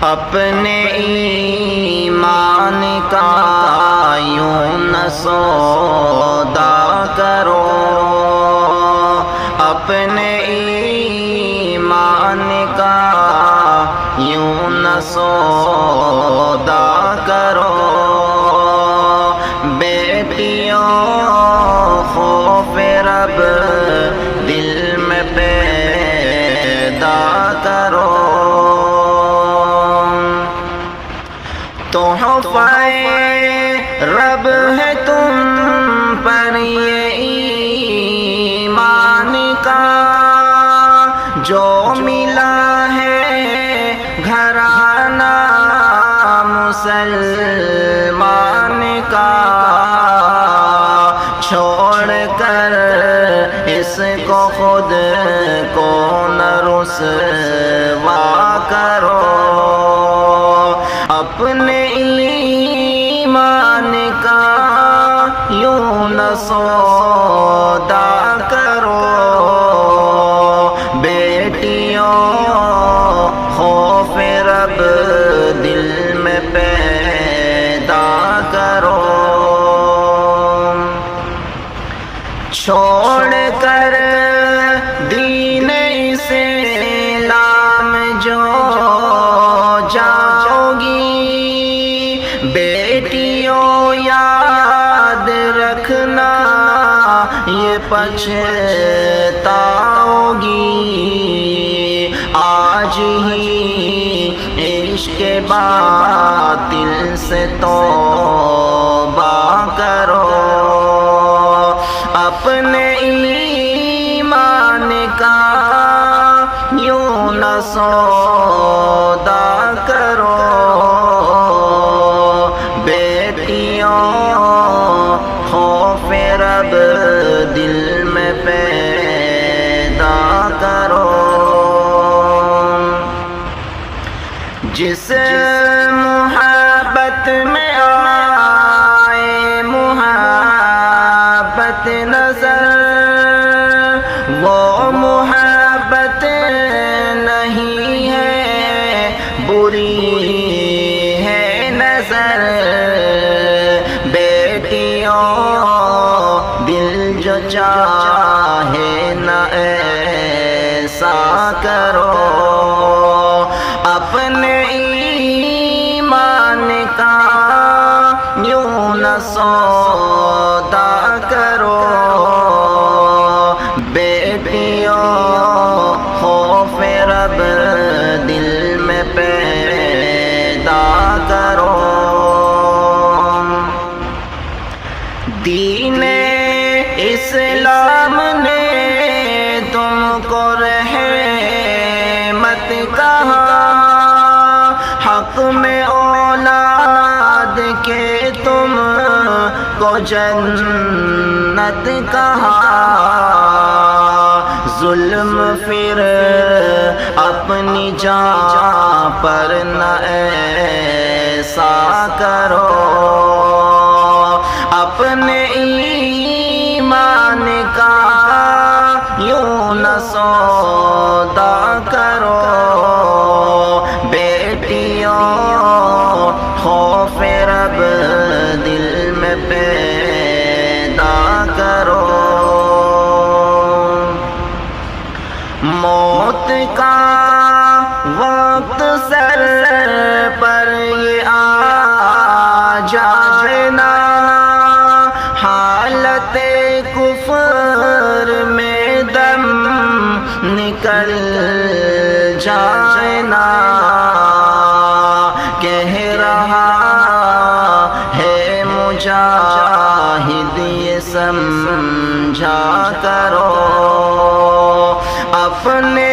اپنے ایمان کا یوں نہ سودا کرو، اپنے ایمان کا یوں نہ سودا کرو، بیٹیوں خوف رب دل میں پیدا کرو، تحفہ رب ہے تم پر یہ ایمان کا، جو ملا ہے گھرانہ مسلمان کا، چھوڑ کر اس کو خود کو نہ رسوا کرو، اپنے ایمان کا یوں نہ سودا کرو، بیٹیوں خوف رب دل میں پیدا کرو، چھوڑ کر دین اسلام جو جاؤ گی، بیٹیوں یاد رکھنا یہ پچھتاؤ گی، آج ہی عشق باطل سے توبہ کرو، اپنے ایمان کا یوں نہ سودا کرو، بیٹیوں خوف رب دل میں پیدا کرو، جس محبت میں آئے محبت نظر، وہ محبت نہیں ہے بری ہے نظر، بیٹیوں دل جو چاہے نہ ایسا کرو، اپنے ایمان کا یوں نہ سودا کرو، بیٹیوں خوف رب دل میں پیدا کرو، دین اسلام نے تم کو رحمت کہا، حق میں اولاد کے تم کو جنت کہا، ظلم پھر اپنی جان پر نہ ایسا کرو، اپنے ایمان کا یوں نہ سودا کرو، بیٹیوں خوف رب دل میں پیدا کرو، موت کا وقت سر پر یہ آ جائے نا، حالت کفر میں دم نکل جائے نا، کہہ رہا ہے مجاہد یہ سمجھا کرو، اپنے